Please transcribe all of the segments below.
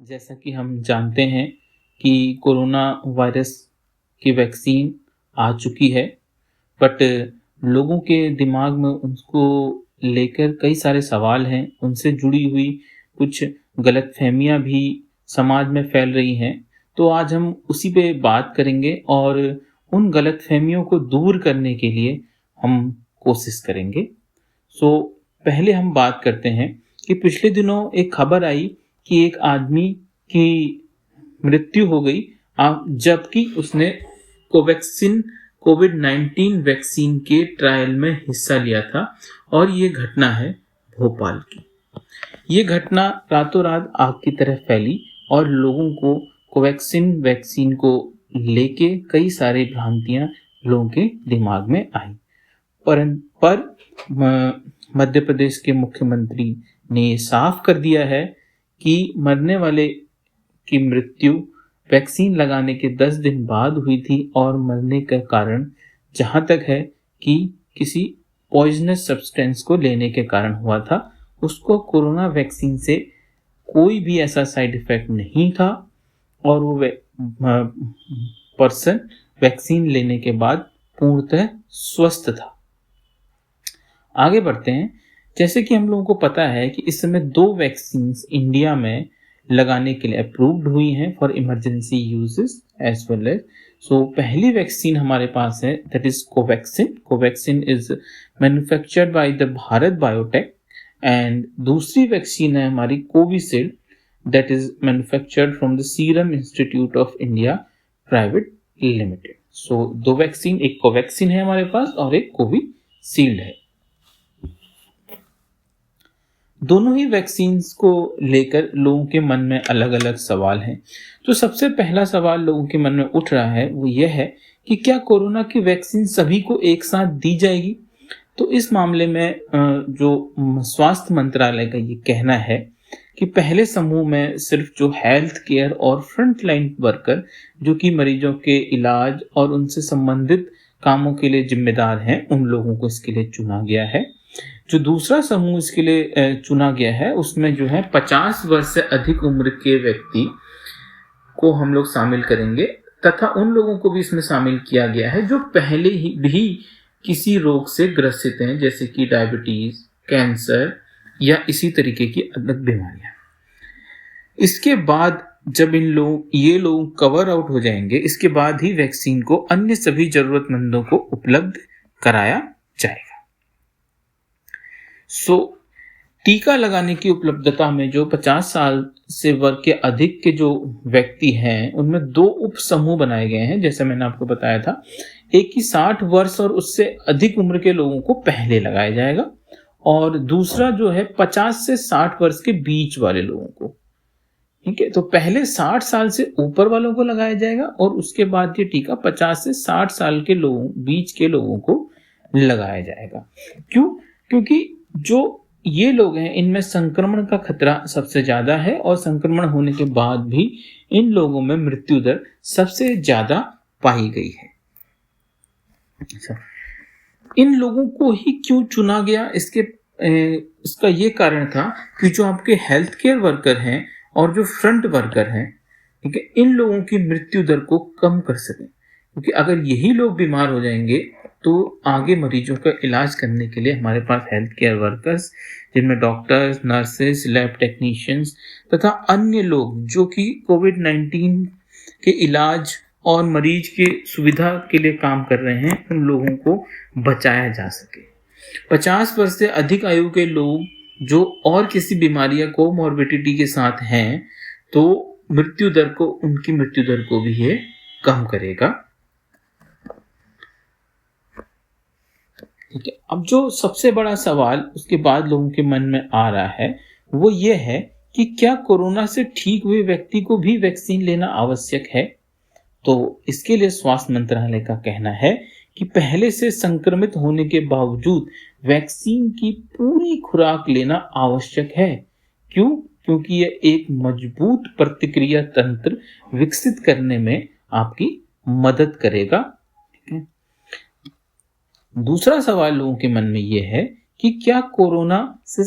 जैसा कि हम जानते हैं कि कोरोना वायरस की वैक्सीन आ चुकी है, बट लोगों के दिमाग में उसको लेकर कई सारे सवाल हैं। उनसे जुड़ी हुई कुछ गलतफ़हमियाँ भी समाज में फैल रही हैं। तो आज हम उसी पे बात करेंगे और उन गलतफ़हमियों को दूर करने के लिए हम कोशिश करेंगे। सो पहले हम बात करते हैं कि पिछले दिनों एक खबर आई कि एक आदमी की मृत्यु हो गई, जबकि उसने कोवैक्सीन कोविड-19 वैक्सीन के ट्रायल में हिस्सा लिया था और ये घटना है भोपाल की। ये घटना रातों रात आग की तरह फैली और लोगों को कोवैक्सीन वैक्सीन को लेके कई सारी भ्रांतियां लोगों के दिमाग में आई। पर मध्य प्रदेश के मुख्यमंत्री ने ये साफ कर दिया है कि मरने वाले की मृत्यु वैक्सीन लगाने के 10 दिन बाद हुई थी और मरने का कारण जहां तक है कि किसी पॉइजनस सब्सटेंस को लेने के कारण हुआ था। उसको कोरोना वैक्सीन से कोई भी ऐसा साइड इफेक्ट नहीं था और वो पर्सन वैक्सीन लेने के बाद पूर्णतः स्वस्थ था। आगे बढ़ते हैं। जैसे कि हम लोगों को पता है कि इस समय 2 वैक्सीन इंडिया में लगाने के लिए अप्रूव्ड हुई हैं for emergency uses as well as. So पहली वैक्सीन हमारे पास है, that is Covaxin. Covaxin is manufactured by the Bharat Biotech and दूसरी वैक्सीन है हमारी Covishield, that is manufactured from the Serum Institute of India Private Limited. So 2 vaccine, एक कोवैक्सीन है हमारे पास और एक कोविशील्ड है। दोनों ही वैक्सीन्स को लेकर लोगों के मन में अलग अलग सवाल हैं। तो सबसे पहला सवाल लोगों के मन में उठ रहा है वो यह है कि क्या कोरोना की वैक्सीन सभी को एक साथ दी जाएगी। तो इस मामले में जो स्वास्थ्य मंत्रालय का ये कहना है कि पहले समूह में सिर्फ जो हेल्थ केयर और फ्रंट लाइन वर्कर जो कि मरीजों के इलाज और उनसे संबंधित कामों के लिए जिम्मेदार हैं, उन लोगों को इसके लिए चुना गया है। जो दूसरा समूह इसके लिए चुना गया है उसमें जो है 50 वर्ष से अधिक उम्र के व्यक्ति को हम लोग शामिल करेंगे तथा उन लोगों को भी इसमें शामिल किया गया है जो पहले ही भी किसी रोग से ग्रसित हैं, जैसे कि डायबिटीज, कैंसर या इसी तरीके की अलग बीमारियां। इसके बाद जब ये लोग कवर आउट हो जाएंगे, इसके बाद ही वैक्सीन को अन्य सभी जरूरतमंदों को उपलब्ध कराया जाएगा। टीका लगाने की उपलब्धता में जो 50 साल से वर्ग के अधिक के जो व्यक्ति हैं उनमें 2 उप समूह बनाए गए हैं, जैसे मैंने आपको बताया था। एक ही 60 वर्ष और उससे अधिक उम्र के लोगों को पहले लगाया जाएगा और दूसरा जो है 50 से 60 वर्ष के बीच वाले लोगों को। ठीक है, तो पहले 60 साल से ऊपर वालों को लगाया जाएगा और उसके बाद ये टीका 50 से 60 साल के बीच के लोगों को लगाया जाएगा। क्यों? क्योंकि जो ये लोग हैं इनमें संक्रमण का खतरा सबसे ज्यादा है और संक्रमण होने के बाद भी इन लोगों में मृत्यु दर सबसे ज्यादा पाई गई है। अच्छा, इन लोगों को ही क्यों चुना गया? इसका ये कारण था कि जो आपके हेल्थ केयर वर्कर हैं और जो फ्रंट वर्कर हैं, ठीक है, इन लोगों की मृत्यु दर को कम कर सकें, क्योंकि अगर यही लोग बीमार हो जाएंगे तो आगे मरीजों का इलाज करने के लिए हमारे पास हेल्थ केयर वर्कर्स, जिनमें डॉक्टर्स, नर्सेस, लैब टेक्नीशियंस तथा अन्य लोग जो कि कोविड-19 के इलाज और मरीज की सुविधा के लिए काम कर रहे हैं, उन लोगों को बचाया जा सके। 50 वर्ष से अधिक आयु के लोग जो और किसी बीमारी या कोमॉर्बिडिटी के साथ हैं, तो उनकी मृत्यु दर को भी ये कम करेगा। ठीक है, अब जो सबसे बड़ा सवाल उसके बाद लोगों के मन में आ रहा है वो ये है कि क्या कोरोना से ठीक हुए व्यक्ति को भी वैक्सीन लेना आवश्यक है। तो इसके लिए स्वास्थ्य मंत्रालय का कहना है कि पहले से संक्रमित होने के बावजूद वैक्सीन की पूरी खुराक लेना आवश्यक है। क्यों? क्योंकि यह एक मजबूत प्रतिक्रिया तंत्र विकसित करने में आपकी मदद करेगा। दूसरा सवाल लोगों के मन में यह है कि क्या कोरोना से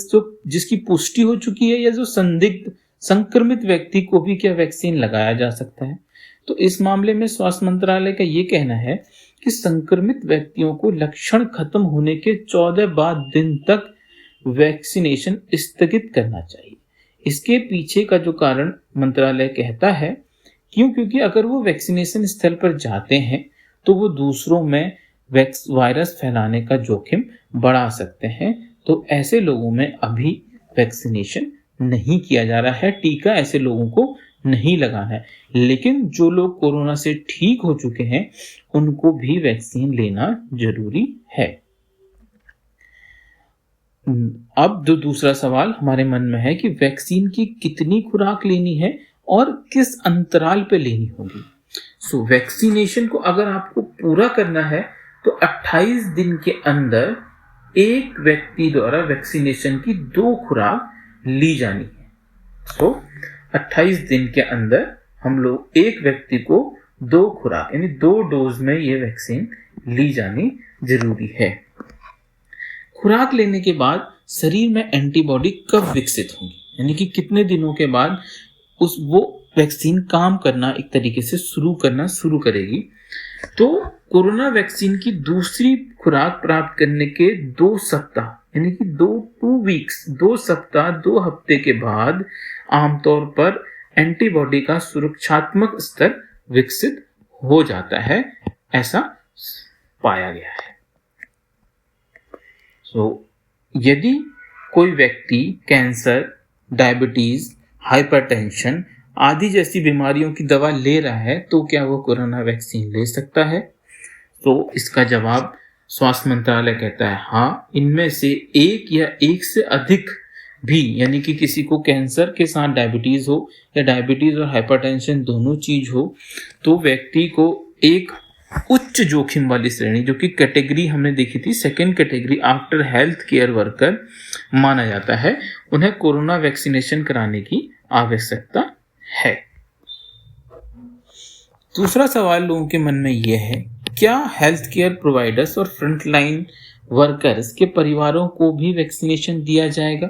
जिसकी पुष्टि हो चुकी है या जो संदिग्ध संक्रमित व्यक्ति को भी क्या वैक्सीन लगाया जा सकता है? तो इस मामले में स्वास्थ्य मंत्रालय का ये कहना है कि संक्रमित व्यक्तियों को लक्षण खत्म होने के 14 बाद दिन तक वैक्सीनेशन स्थगित करना चाहिए। इसके पीछे का जो कारण मंत्रालय कहता है, क्योंकि अगर वो वैक्सीनेशन स्थल पर जाते हैं तो वो दूसरों में वायरस फैलाने का जोखिम बढ़ा सकते हैं। तो ऐसे लोगों में अभी वैक्सीनेशन नहीं किया जा रहा है, टीका ऐसे लोगों को नहीं लगाना है। लेकिन जो लोग कोरोना से ठीक हो चुके हैं उनको भी वैक्सीन लेना जरूरी है। अब जो दूसरा सवाल हमारे मन में है कि वैक्सीन की कितनी खुराक लेनी है और किस अंतराल पे लेनी होगी। वैक्सीनेशन को अगर आपको पूरा करना है तो 28 दिन के अंदर एक व्यक्ति द्वारा वैक्सीनेशन की 2 खुराक ली जानी है। 28 दिन के अंदर हम लोग एक व्यक्ति को 2 खुराक यानी 2 डोज में ये वैक्सीन ली जानी जरूरी है। खुराक लेने के बाद शरीर में एंटीबॉडी कब विकसित होंगी, यानी कि कितने दिनों के बाद वो वैक्सीन काम करना एक तरीके से शुरू करेगी। तो कोरोना वैक्सीन की दूसरी खुराक प्राप्त करने के 2 सप्ताह यानी कि 2 सप्ताह 2 हफ्ते के बाद आमतौर पर एंटीबॉडी का सुरक्षात्मक स्तर विकसित हो जाता है, ऐसा पाया गया है। यदि कोई व्यक्ति कैंसर, डायबिटीज, हाइपरटेंशन आदि जैसी बीमारियों की दवा ले रहा है तो क्या वो कोरोना वैक्सीन ले सकता है? तो इसका जवाब स्वास्थ्य मंत्रालय कहता है हाँ, इनमें से एक या एक से अधिक भी, यानी कि किसी को कैंसर के साथ डायबिटीज हो या डायबिटीज और हाइपरटेंशन दोनों चीज हो तो व्यक्ति को एक उच्च जोखिम वाली श्रेणी, जो कि कैटेगरी हमने देखी थी 2nd category after health care worker माना जाता है, उन्हें कोरोना वैक्सीनेशन कराने की आवश्यकता है। दूसरा सवाल लोगों के मन में यह है, क्या हेल्थ केयर प्रोवाइडर्स और फ्रंटलाइन वर्कर्स के परिवारों को भी वैक्सीनेशन दिया जाएगा?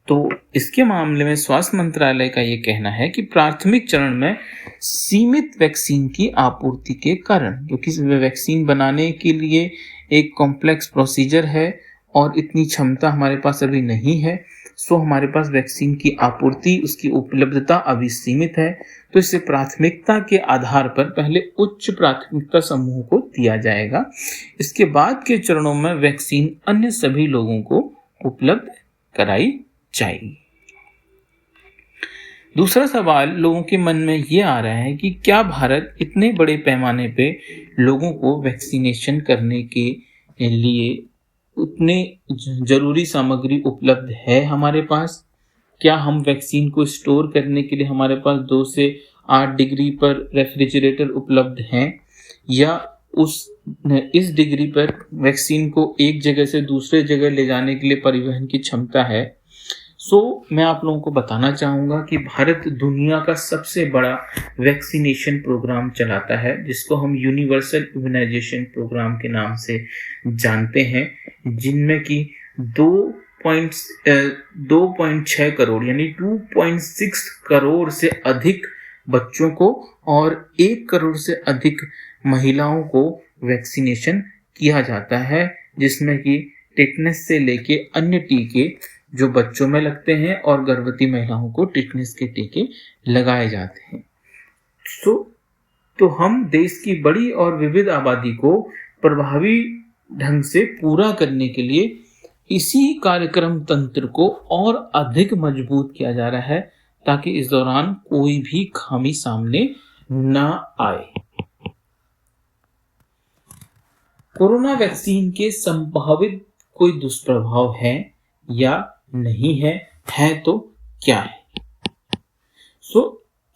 तो इसके मामले में स्वास्थ्य मंत्रालय का यह कहना है कि प्राथमिक चरण में सीमित वैक्सीन की आपूर्ति के कारण, क्योंकि वैक्सीन बनाने के लिए एक कॉम्प्लेक्स प्रोसीजर है और इतनी क्षमता हमारे पास अभी नहीं है, हमारे पास वैक्सीन की आपूर्ति, उसकी उपलब्धता अभी सीमित है। तो इसे प्राथमिकता के आधार पर पहले उच्च प्राथमिकता समूह को दिया जाएगा। इसके बाद के चरणों में वैक्सीन अन्य सभी लोगों को उपलब्ध कराई जाएगी। दूसरा सवाल लोगों के मन में ये आ रहा है कि क्या भारत इतने बड़े पैमाने पे लोगों को वैक्सीनेशन करने के लिए उतने जरूरी सामग्री उपलब्ध है हमारे पास? क्या हम वैक्सीन को स्टोर करने के लिए हमारे पास 2 से 8 डिग्री पर रेफ्रिजरेटर उपलब्ध हैं, या इस डिग्री पर वैक्सीन को एक जगह से दूसरे जगह ले जाने के लिए परिवहन की क्षमता है? मैं आप लोगों को बताना चाहूँगा कि भारत दुनिया का सबसे बड़ा वैक्सीनेशन प्रोग्राम चलाता है, जिसको हम यूनिवर्सल इम्यूनाइजेशन प्रोग्राम के नाम से जानते हैं, जिनमें कि 2.6 करोड़ यानी 2.6 करोड़ से अधिक बच्चों को और 1 करोड़ से अधिक महिलाओं को वैक्सीनेशन किया जाता है, जिसमें कि टेटनस से लेके अन्य टीके जो बच्चों में लगते हैं और गर्भवती महिलाओं को टेटनस के टीके लगाए जाते हैं। तो हम देश की बड़ी और विविध आबादी को प्रभावी ढंग से पूरा करने के लिए इसी कार्यक्रम तंत्र को और अधिक मजबूत किया जा रहा है, ताकि इस दौरान कोई भी खामी सामने ना आए। कोरोना वैक्सीन के संभावित कोई दुष्प्रभाव है या नहीं है तो क्या है?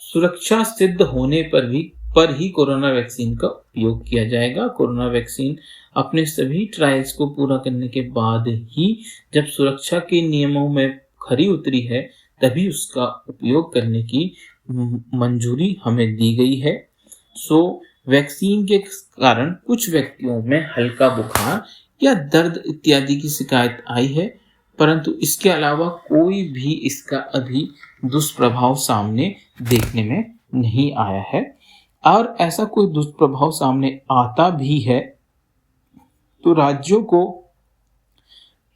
सुरक्षा सिद्ध होने पर ही कोरोना वैक्सीन का उपयोग किया जाएगा। कोरोना वैक्सीन अपने सभी ट्रायल्स को पूरा करने के बाद ही जब सुरक्षा के नियमों में खरी उतरी है तभी उसका उपयोग करने की मंजूरी हमें दी गई है। वैक्सीन के कारण कुछ व्यक्तियों में हल्का बुखार या दर्द इत्यादि की शिकायत आई है, परंतु इसके अलावा कोई भी इसका अभी दुष्प्रभाव सामने देखने में नहीं आया है। और ऐसा कोई दुष्प्रभाव सामने आता भी है तो राज्यों को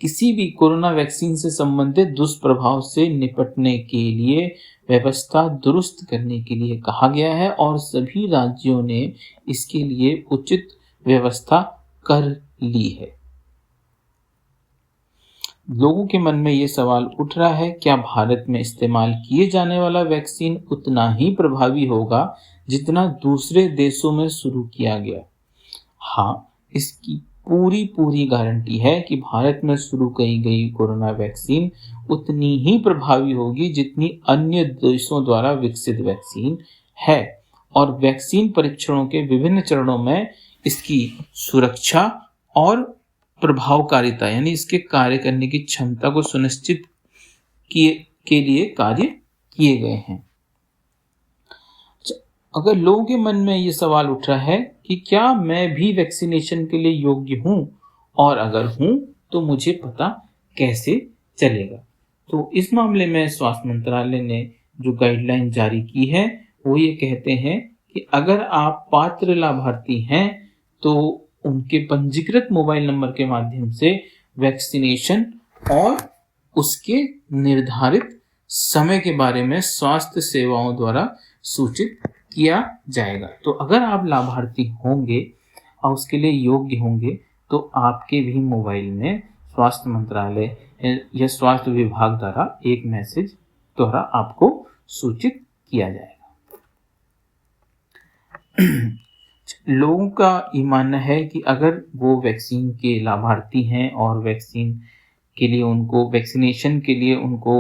किसी भी कोरोना वैक्सीन से संबंधित दुष्प्रभाव से निपटने के लिए व्यवस्था दुरुस्त करने के लिए कहा गया है और सभी राज्यों ने इसके लिए उचित व्यवस्था कर ली है। लोगों के मन में ये सवाल उठ रहा है, क्या भारत में इस्तेमाल किए जाने वाला वैक्सीन उतना ही प्रभावी होगा जितना दूसरे देशों में शुरू किया गया? हाँ, इसकी पूरी गारंटी है कि भारत में शुरू की गई कोरोना वैक्सीन उतनी ही प्रभावी होगी जितनी अन्य देशों द्वारा विकसित वैक्सीन है। और वैक्सीन परीक्षणों के विभिन्न चरणों में इसकी सुरक्षा और प्रभावकारिता यानी इसके कार्य करने की क्षमता को सुनिश्चित के लिए कार्य किए गए हैं। अगर लोगों के मन में ये सवाल उठ रहा है कि क्या मैं भी वैक्सीनेशन के लिए योग्य हूं, और अगर हूं तो मुझे पता कैसे चलेगा? तो इस मामले में स्वास्थ्य मंत्रालय ने जो गाइडलाइन जारी की है वो ये कहते हैं कि अगर आप पात्र लाभार्थी हैं तो उनके पंजीकृत मोबाइल नंबर के माध्यम से वैक्सीनेशन और उसके निर्धारित समय के बारे में स्वास्थ्य सेवाओं द्वारा सूचित किया जाएगा। तो अगर आप लाभार्थी होंगे और उसके लिए योग्य होंगे तो आपके भी मोबाइल में स्वास्थ्य मंत्रालय या स्वास्थ्य विभाग द्वारा एक मैसेज द्वारा आपको सूचित किया जाएगा। लोगों का ये मानना है कि अगर वो वैक्सीन के लाभार्थी हैं और वैक्सीन के लिए उनको वैक्सीनेशन के लिए उनको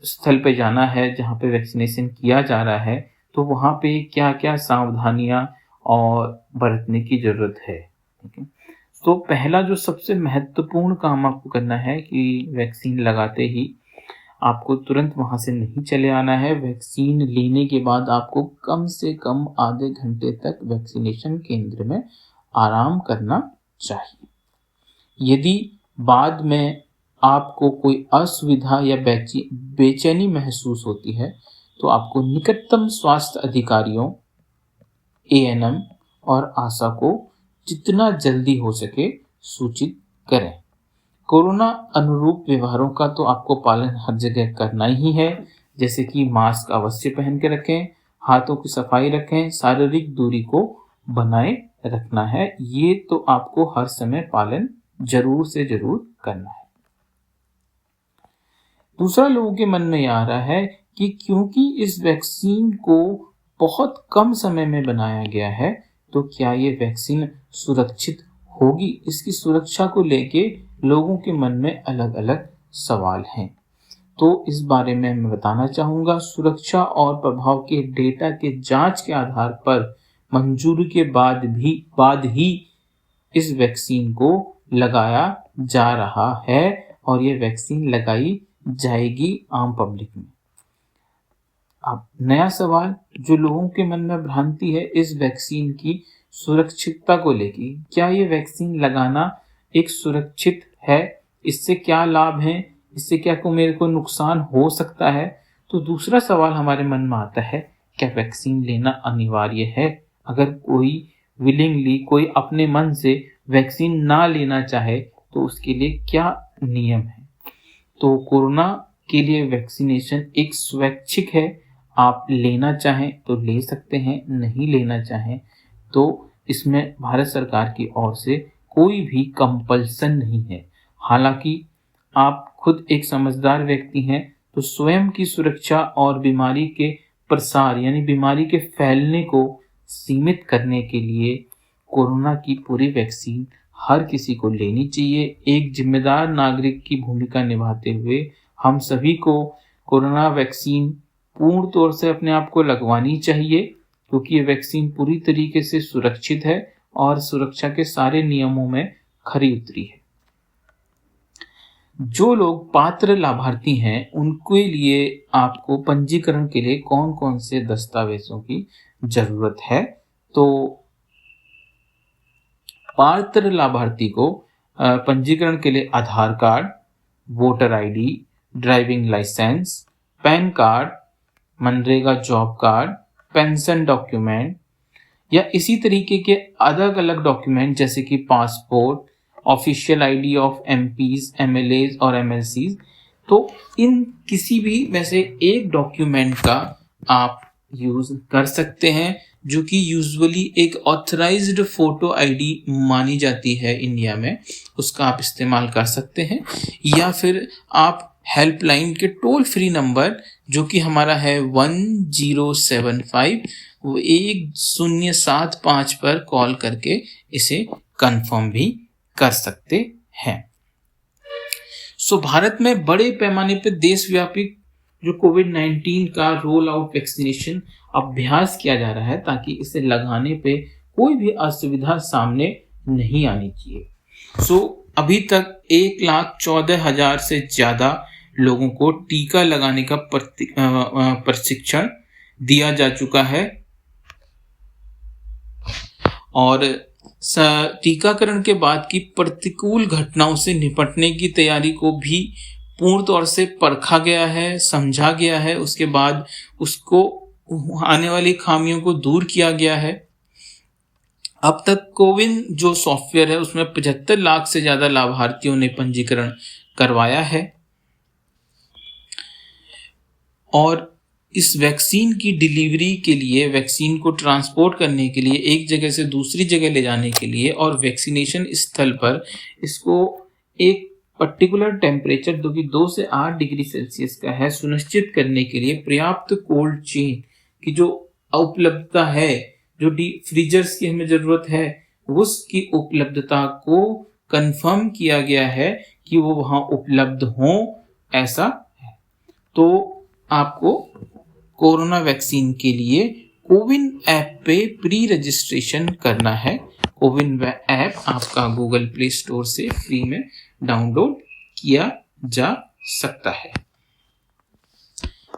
स्थल पे जाना है जहाँ पे वैक्सीनेशन किया जा रहा है, तो वहाँ पे क्या क्या सावधानियां और बरतने की जरूरत है। ठीक है, तो पहला जो सबसे महत्वपूर्ण काम आपको करना है कि वैक्सीन लगाते ही आपको तुरंत वहाँ से नहीं चले आना है। वैक्सीन लेने के बाद आपको कम से कम आधे घंटे तक वैक्सीनेशन केंद्र में आराम करना चाहिए। यदि बाद में आपको कोई असुविधा या बेचैनी महसूस होती है तो आपको निकटतम स्वास्थ्य अधिकारियों ANM और आशा को जितना जल्दी हो सके सूचित करें। कोरोना अनुरूप व्यवहारों का तो आपको पालन हर जगह करना ही है, जैसे कि मास्क अवश्य पहन के रखें, हाथों की सफाई रखें, शारीरिक दूरी को बनाए रखना है। ये तो आपको हर समय पालन जरूर से जरूर करना है। दूसरा, लोगों के मन में आ रहा है कि क्योंकि इस वैक्सीन को बहुत कम समय में बनाया गया है तो क्या ये वैक्सीन सुरक्षित होगी? इसकी सुरक्षा को लेके लोगों के मन में अलग अलग सवाल हैं। तो इस बारे में मैं बताना चाहूँगा। सुरक्षा और प्रभाव के डेटा के जांच के आधार पर मंजूरी के बाद ही इस वैक्सीन को लगाया जा रहा है और ये वैक्सीन लगाई जाएगी आम पब्लिक में। अब नया सवाल जो लोगों के मन में भ्रांति है इस वैक्सीन की सुरक्षितता को लेके, क्या ये वैक्सीन लगाना एक सुरक्षित है? इससे क्या लाभ है? इससे क्या मेरे को नुकसान हो सकता है? तो दूसरा सवाल हमारे मन में आता है, क्या वैक्सीन लेना अनिवार्य है? अगर कोई विलिंगली, कोई अपने मन से वैक्सीन ना लेना चाहे तो उसके लिए क्या नियम है? तो कोरोना के लिए वैक्सीनेशन एक स्वैच्छिक है। आप लेना चाहें तो ले सकते हैं, नहीं लेना चाहें तो इसमें भारत सरकार की ओर से कोई भी कंपल्सन नहीं है। हालांकि आप खुद एक समझदार व्यक्ति हैं तो स्वयं की सुरक्षा और बीमारी के प्रसार यानी बीमारी के फैलने को सीमित करने के लिए कोरोना की पूरी वैक्सीन हर किसी को लेनी चाहिए। एक जिम्मेदार नागरिक की भूमिका निभाते हुए हम सभी को कोरोना वैक्सीन पूर्ण तौर से अपने आप को लगवानी चाहिए, क्योंकि ये वैक्सीन पूरी तरीके से सुरक्षित है और सुरक्षा के सारे नियमों में खरी उतरी है। जो लोग पात्र लाभार्थी हैं उनके लिए आपको पंजीकरण के लिए कौन कौन से दस्तावेजों की जरूरत है? तो पात्र लाभार्थी को पंजीकरण के लिए Aadhaar card, voter ID, driving licence, PAN card, MNREGA job card, pension document या इसी तरीके के अलग अलग डॉक्यूमेंट जैसे कि passport, official ID of MPs, MLAs और एमएलसीज। तो इन किसी भी में से एक डॉक्यूमेंट का आप यूज कर सकते हैं, जो कि यूजुअली एक ऑथराइज्ड फोटो आईडी मानी जाती है इंडिया में, उसका आप इस्तेमाल कर सकते हैं। या फिर आप हेल्पलाइन के टोल फ्री नंबर जो कि हमारा है 1075 1075 पर कॉल करके इसे कंफर्म भी कर सकते हैं। सो भारत में बड़े पैमाने पर देशव्यापी जो कोविड-19 का रोल आउट वैक्सीनेशन अभ्यास किया जा रहा है ताकि इसे लगाने पे कोई भी असुविधा सामने नहीं आनी चाहिए। सो अभी तक 1,14,000 से ज़्यादा लोगों को टीका लगाने का प्रशिक्षण दिया जा चुका है और टीकाकरण के बाद की प्रतिकूल घटनाओं से निपटने की तैयारी को भी पूर्ण तौर से परखा गया है, समझा गया है, उसके बाद उसको आने वाली खामियों को दूर किया गया है। अब तक कोविन जो सॉफ्टवेयर है उसमें 75 लाख से ज़्यादा लाभार्थियों ने पंजीकरण करवाया है और इस वैक्सीन की डिलीवरी के लिए, वैक्सीन को ट्रांसपोर्ट करने के लिए, एक जगह से दूसरी जगह ले जाने के लिए और वैक्सीनेशन स्थल पर इसको एक पर्टिकुलर टेम्परेचर जो कि 2 से 8 डिग्री सेल्सियस का है सुनिश्चित करने के लिए पर्याप्त कोल्ड चेन की जो उपलब्धता है, जो डीप फ्रीजर्स की हमें ज़रूरत है, उसकी उपलब्धता को कंफर्म किया गया है कि वो वहाँ उपलब्ध हों, ऐसा है। तो आपको कोरोना वैक्सीन के लिए कोविन ऐप पे प्री रजिस्ट्रेशन करना है। कोविन ऐप आपका गूगल प्ले स्टोर से फ्री में डाउनलोड किया जा सकता है।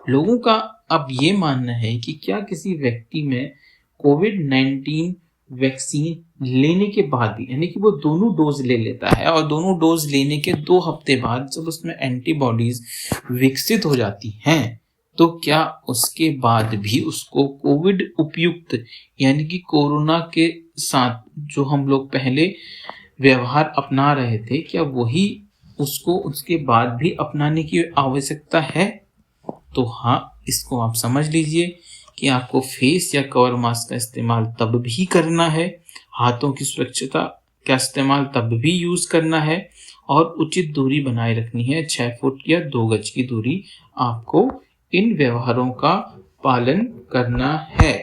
लोगों का अब ये मानना है कि क्या किसी व्यक्ति में कोविड-19 वैक्सीन लेने के बाद भी, यानी कि वो दोनों डोज ले लेता है और दोनों डोज लेने के 2 हफ्ते बाद जब उसमें एंटीबॉडीज विकसित हो जाती हैं, तो क्या उसके बाद भी उसको कोविड उपयुक्त यानी कि कोरोना के साथ जो हम लोग पहले व्यवहार अपना रहे थे, क्या वही उसको उसके बाद भी अपनाने की आवश्यकता है? तो हाँ, इसको आप समझ लीजिए कि आपको फेस या कवर मास्क का इस्तेमाल तब भी करना है, हाथों की सुरक्षता का इस्तेमाल तब भी यूज करना है और उचित दूरी बनाए रखनी है। 6 फुट या 2 गज की दूरी आपको इन व्यवहारों का पालन करना है,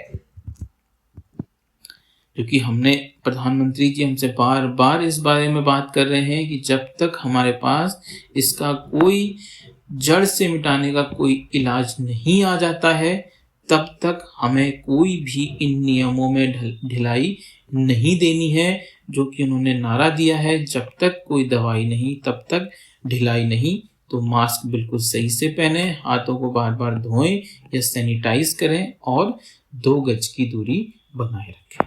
क्योंकि हमने प्रधानमंत्री जी हमसे बार बार इस बारे में बात कर रहे हैं कि जब तक हमारे पास इसका कोई जड़ से मिटाने का कोई इलाज नहीं आ जाता है, तब तक हमें कोई भी इन नियमों में ढिलाई नहीं देनी है, जो कि उन्होंने नारा दिया है, जब तक कोई दवाई नहीं तब तक ढिलाई नहीं। तो मास्क बिल्कुल सही से पहने, हाथों को बार बार धोएं या सैनिटाइज करें और 2 गज की दूरी बनाए रखें।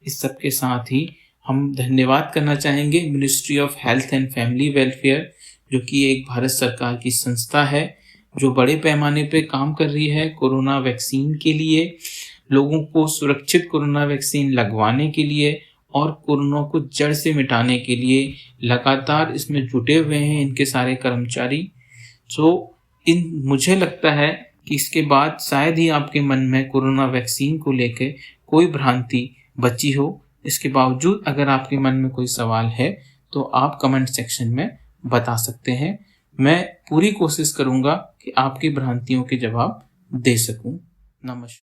इस सब के साथ ही हम धन्यवाद करना चाहेंगे ministry of health and family welfare, जो कि एक भारत सरकार की संस्था है जो बड़े पैमाने पे काम कर रही है कोरोना वैक्सीन के लिए, लोगों को सुरक्षित कोरोना वैक्सीन लगवाने के लिए और कोरोना को जड़ से मिटाने के लिए लगातार इसमें जुटे हुए हैं इनके सारे कर्मचारी। मुझे लगता है कि इसके बाद शायद ही आपके मन में कोरोना वैक्सीन को लेकर कोई भ्रांति बची हो। इसके बावजूद अगर आपके मन में कोई सवाल है तो आप कमेंट सेक्शन में बता सकते हैं। मैं पूरी कोशिश करूंगा कि आपकी भ्रांतियों के जवाब दे सकूं। नमस्कार।